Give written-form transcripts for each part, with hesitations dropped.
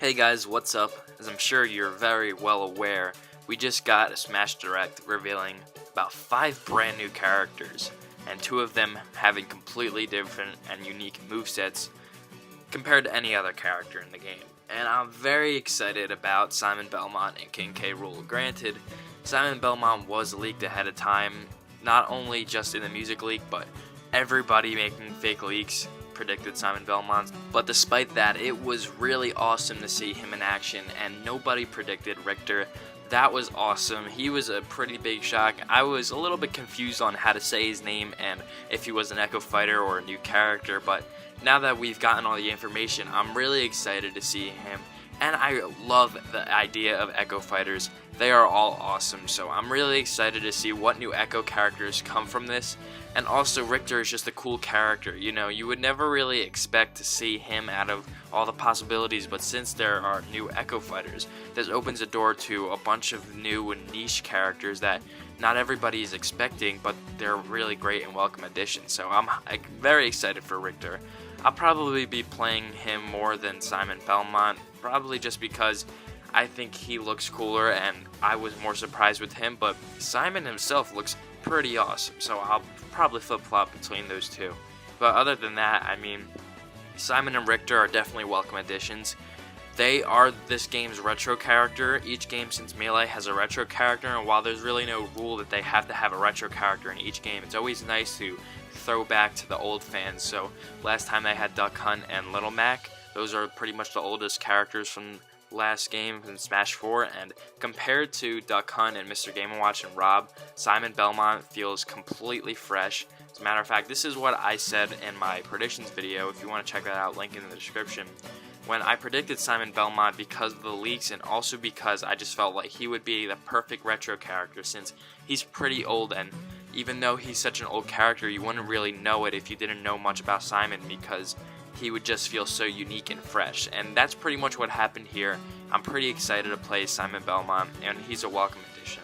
Hey guys, what's up? As I'm sure you're very well aware, we just got a Smash Direct revealing about 5 brand new characters, and 2 of them having completely different and unique movesets compared to any other character in the game. And I'm very excited about Simon Belmont and King K. Rool. Granted, Simon Belmont was leaked ahead of time, not only just in the music leak, but everybody making fake leaks predicted Simon Belmont. But despite that, it was really awesome to see him in action, and nobody predicted Richter. That was awesome. He was a pretty big shock. I was a little bit confused on how to say his name and if he was an Echo Fighter or a new character, but now that we've gotten all the information, I'm really excited to see him. And I love the idea of Echo Fighters. They are all awesome, so I'm really excited to see what new Echo characters come from this. And also, Richter is just a cool character. You know, you would never really expect to see him out of all the possibilities, but since there are new Echo Fighters, this opens a door to a bunch of new and niche characters that not everybody is expecting, but they're really great and welcome additions. So I'm very excited for Richter. I'll probably be playing him more than Simon Belmont, probably just because I think he looks cooler and I was more surprised with him, but Simon himself looks pretty awesome, so I'll probably flip-flop between those two. But other than that, I mean, Simon and Richter are definitely welcome additions. They are this game's retro character. Each game since Melee has a retro character, and while there's really no rule that they have to have a retro character in each game, it's always nice to throw back to the old fans. So last time they had Duck Hunt and Little Mac. Those are pretty much the oldest characters from last game in Smash 4, and compared to Duck Hunt and Mr. Game & Watch and Rob, Simon Belmont feels completely fresh. As a matter of fact, this is what I said in my predictions video. If you want to check that out, link in the description. When I predicted Simon Belmont because of the leaks, and also because I just felt like he would be the perfect retro character since he's pretty old, and even though he's such an old character, you wouldn't really know it if you didn't know much about Simon, because he would just feel so unique and fresh. And that's pretty much what happened here. I'm pretty excited to play Simon Belmont, and he's a welcome addition.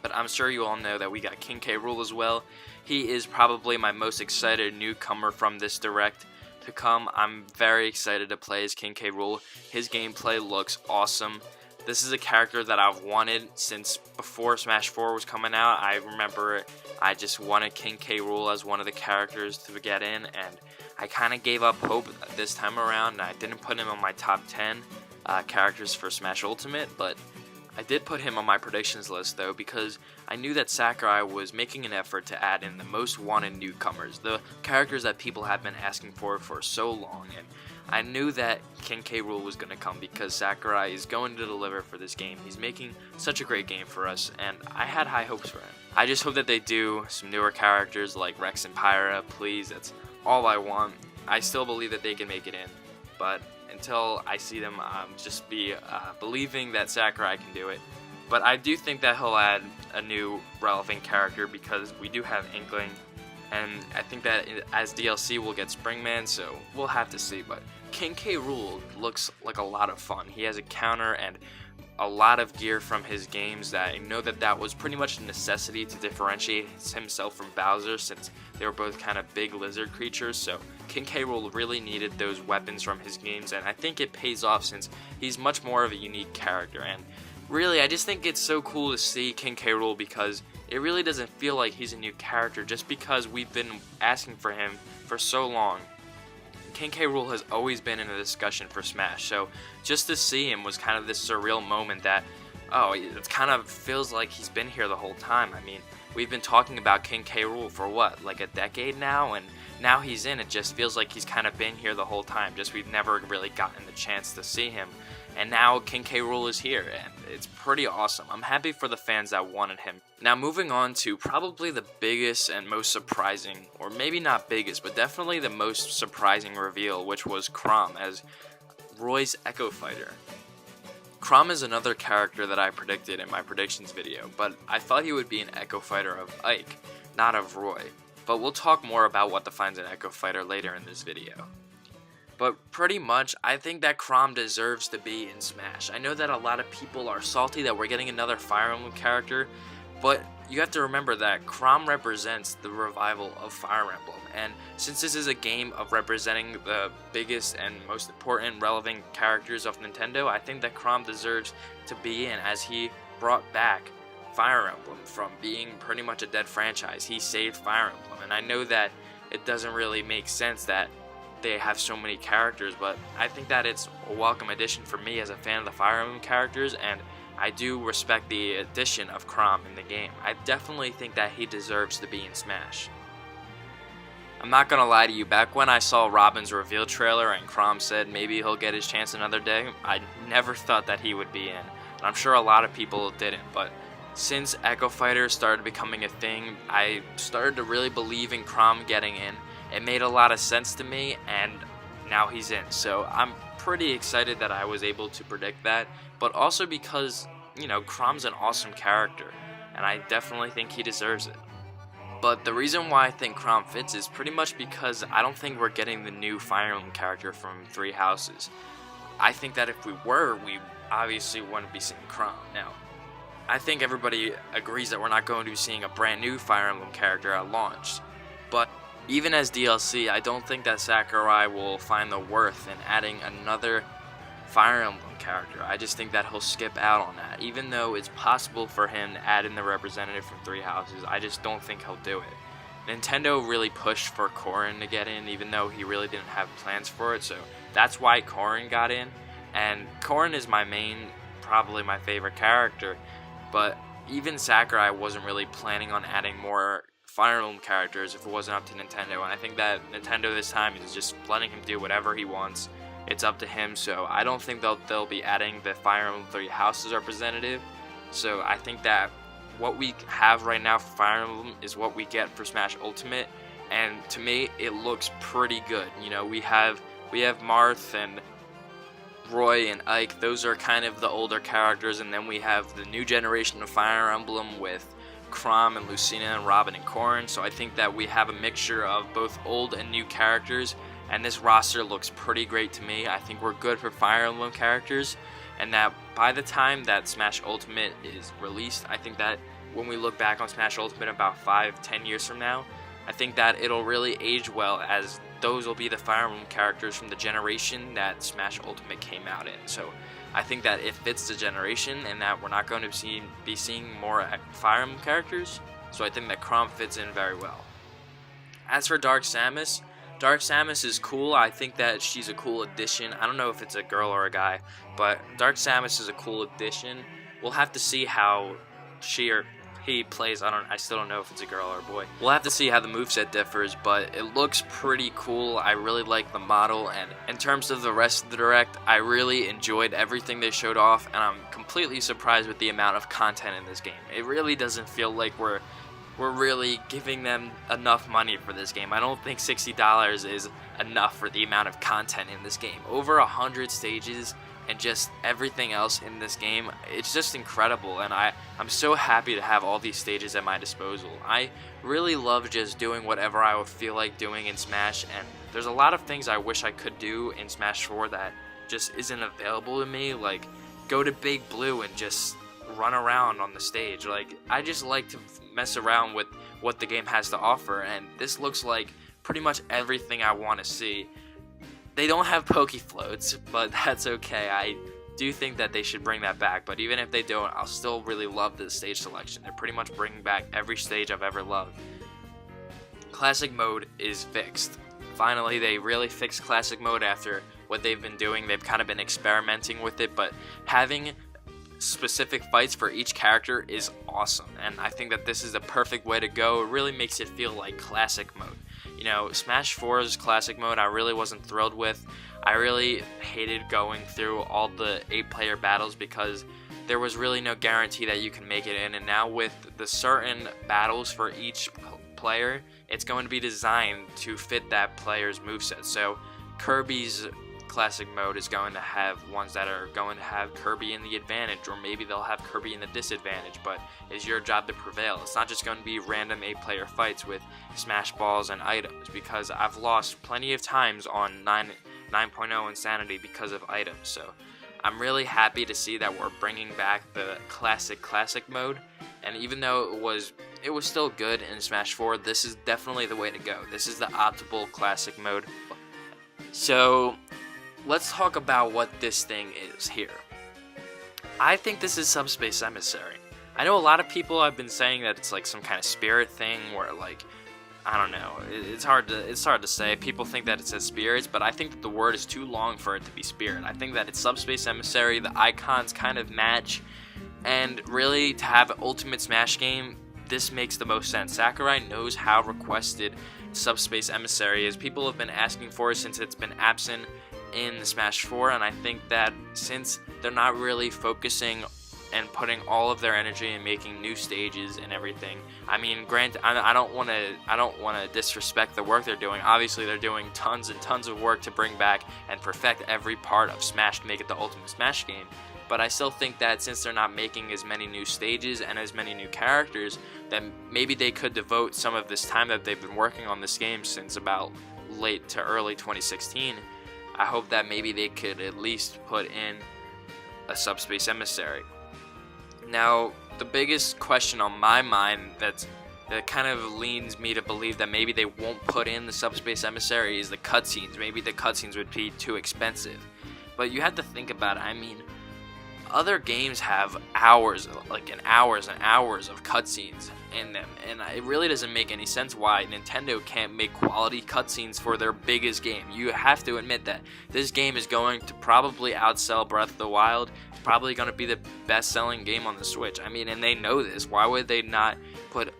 But I'm sure you all know that we got King K. Rool as well. He is probably my most excited newcomer from this Direct to come. I'm very excited to play as King K. Rool. His gameplay looks awesome. This is a character that I've wanted since before Smash 4 was coming out. I remember I just wanted King K. Rool as one of the characters to get in, and I kind of gave up hope this time around, and I didn't put him on my top 10 characters for Smash Ultimate, but I did put him on my predictions list though, because I knew that Sakurai was making an effort to add in the most wanted newcomers, the characters that people have been asking for so long, and I knew that King K. Rool was going to come because Sakurai is going to deliver for this game. He's making such a great game for us, and I had high hopes for him. I just hope that they do some newer characters like Rex and Pyra, please. That's all I want. I still believe that they can make it in, but until I see them, just be believing that Sakurai can do it. But I do think that he'll add a new relevant character because we do have Inkling, and I think that as DLC we'll get Springman, so we'll have to see. But King K. Rool looks like a lot of fun. He has a counter and a lot of gear from his games that I know that was pretty much a necessity to differentiate himself from Bowser, since they were both kind of big lizard creatures. So King K. Rool really needed those weapons from his games, and I think it pays off since he's much more of a unique character. And really, I just think it's so cool to see King K. Rool because it really doesn't feel like he's a new character just because we've been asking for him for so long. King K. Rool has always been in a discussion for Smash, so just to see him was kind of this surreal moment that, oh, it kind of feels like he's been here the whole time. I mean, we've been talking about King K. Rool for what, like a decade now, and now he's in. It just feels like he's kind of been here the whole time, just we've never really gotten the chance to see him. And now King K. Rool is here, and it's pretty awesome. I'm happy for the fans that wanted him. Now moving on to probably the biggest and most surprising, or maybe not biggest, but definitely the most surprising reveal, which was Chrom as Roy's Echo Fighter. Chrom is another character that I predicted in my predictions video, but I thought he would be an Echo Fighter of Ike, not of Roy. But we'll talk more about what defines an Echo Fighter later in this video. But pretty much, I think that Chrom deserves to be in Smash. I know that a lot of people are salty that we're getting another Fire Emblem character, but you have to remember that Chrom represents the revival of Fire Emblem, and since this is a game of representing the biggest and most important relevant characters of Nintendo, I think that Chrom deserves to be in, as he brought back Fire Emblem from being pretty much a dead franchise. He saved Fire Emblem, and I know that it doesn't really make sense that they have so many characters, but I think that it's a welcome addition for me as a fan of the Fire Emblem characters, and I do respect the addition of Chrom in the game. I definitely think that he deserves to be in Smash. I'm not gonna lie to you, back when I saw Robin's reveal trailer and Chrom said maybe he'll get his chance another day, I never thought that he would be in. And I'm sure a lot of people didn't, but since Echo Fighter started becoming a thing, I started to really believe in Chrom getting in. It made a lot of sense to me, and now he's in. So I'm pretty excited that I was able to predict that, but also because, you know, Chrom's an awesome character, and I definitely think he deserves it. But the reason why I think Chrom fits is pretty much because I don't think we're getting the new Fire Emblem character from Three Houses. I think that if we were, we obviously wouldn't be seeing Chrom. Now, I think everybody agrees that we're not going to be seeing a brand new Fire Emblem character at launch, but even as DLC, I don't think that Sakurai will find the worth in adding another Fire Emblem character. I just think that he'll skip out on that. Even though it's possible for him to add in the representative from Three Houses, I just don't think he'll do it. Nintendo really pushed for Corrin to get in, even though he really didn't have plans for it, so that's why Corrin got in. And Corrin is probably my favorite character, but even Sakurai wasn't really planning on adding more Fire Emblem characters if it wasn't up to Nintendo, and I think that Nintendo this time is just letting him do whatever he wants. It's up to him, so I don't think they'll be adding the Fire Emblem Three Houses representative. So I think that what we have right now for Fire Emblem is what we get for Smash Ultimate, and to me it looks pretty good. You know, we have Marth and Roy and Ike. Those are kind of the older characters, and then we have the new generation of Fire Emblem with Chrom and Lucina and Robin and Corrin. So I think that we have a mixture of both old and new characters, and this roster looks pretty great to me. I think we're good for Fire Emblem characters, and that by the time that Smash Ultimate is released, I think that when we look back on Smash Ultimate about 5-10 years from now, I think that it'll really age well, as those will be the Fire Emblem characters from the generation that Smash Ultimate came out in. So I think that it fits the generation, and that we're not going to be seeing more Fire Emblem characters, so I think that Chrom fits in very well. As for Dark Samus is cool. I think that she's a cool addition. I don't know if it's a girl or a guy, but Dark Samus is a cool addition. We'll have to see how she or he plays. I still don't know if it's a girl or a boy. We'll have to see how the moveset differs, but it looks pretty cool. I really like the model, and in terms of the rest of the Direct, I really enjoyed everything they showed off, and I'm completely surprised with the amount of content in this game. It really doesn't feel like we're really giving them enough money for this game. I don't think $60 is enough for the amount of content in this game. Over 100 stages and just everything else in this game, it's just incredible, and I'm so happy to have all these stages at my disposal. I really love just doing whatever I would feel like doing in Smash, and there's a lot of things I wish I could do in Smash 4 that just isn't available to me, like go to Big Blue and just run around on the stage. Like, I just like to mess around with what the game has to offer, and this looks like pretty much everything I want to see. They don't have Poke Floats, but that's okay. I do think that they should bring that back, but even if they don't, I'll still really love the stage selection. They're pretty much bringing back every stage I've ever loved. Classic mode is fixed. Finally, they really fixed Classic mode after what they've been doing. They've kind of been experimenting with it, but having specific fights for each character is awesome, and I think that this is the perfect way to go. It really makes it feel like Classic mode. You know, Smash 4's Classic mode I really wasn't thrilled with. I really hated going through all the 8-player battles because there was really no guarantee that you can make it in, and now with the certain battles for each player, it's going to be designed to fit that player's moveset. So Kirby's Classic mode is going to have ones that are going to have Kirby in the advantage, or maybe they'll have Kirby in the disadvantage, but it's your job to prevail. It's not just going to be random 8-player fights with Smash Balls and items, because I've lost plenty of times on 9.0 Insanity because of items. So I'm really happy to see that we're bringing back the Classic mode, And even though it was still good in Smash 4, this is definitely the way to go. This is the optimal classic mode. So let's talk about what this thing is here. I think this is Subspace Emissary. I know a lot of people have been saying that it's like some kind of spirit thing where, like, I don't know, it's hard to say. People think that it says spirits, but I think that the word is too long for it to be spirit. I think that it's Subspace Emissary, the icons kind of match, and really to have an Ultimate Smash game, this makes the most sense. Sakurai knows how requested Subspace Emissary is. People have been asking for it since it's been absent in the Smash 4, and I think that since they're not really focusing and putting all of their energy in making new stages and everything. I mean, granted, I don't want to disrespect the work they're doing. Obviously, they're doing tons and tons of work to bring back and perfect every part of Smash to make it the Ultimate Smash game. But I still think that since they're not making as many new stages and as many new characters, then maybe they could devote some of this time that they've been working on this game since about late to early 2016. I hope that maybe they could at least put in a Subspace Emissary. Now, the biggest question on my mind that kind of leans me to believe that maybe they won't put in the Subspace Emissary is the cutscenes. Maybe the cutscenes would be too expensive. But you have to think about it. I mean, other games have hours and hours of cutscenes in them, and it really doesn't make any sense why Nintendo can't make quality cutscenes for their biggest game. You have to admit that this game is going to probably outsell Breath of the Wild. It's probably going to be the best-selling game on the Switch. I mean, and they know this. Why would they not put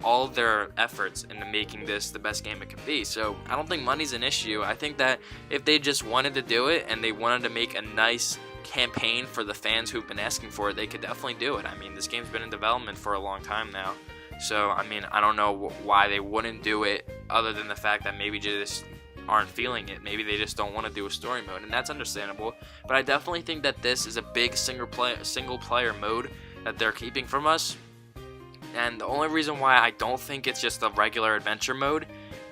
all of their efforts into making this the best game it can be? So I don't think money's an issue. I think that if they just wanted to do it and they wanted to make a nice campaign for the fans who've been asking for it, they could definitely do it. I mean, this game's been in development for a long time now. So, I mean, I don't know why they wouldn't do it other than the fact that maybe just aren't feeling it. Maybe they just don't want to do a story mode, and that's understandable. But I definitely think that this is a big single player mode that they're keeping from us. And the only reason why I don't think it's just a regular adventure mode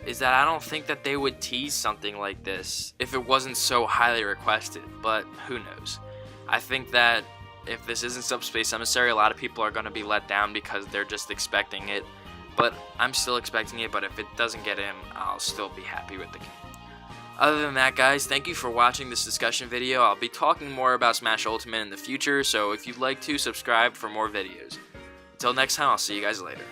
is that I don't think that they would tease something like this if it wasn't so highly requested, but who knows. I think that if this isn't Subspace Emissary, a lot of people are going to be let down because they're just expecting it, but I'm still expecting it. But if it doesn't get in, I'll still be happy with the game. Other than that, guys, thank you for watching this discussion video. I'll be talking more about Smash Ultimate in the future, so if you'd like to, subscribe for more videos. Until next time, I'll see you guys later.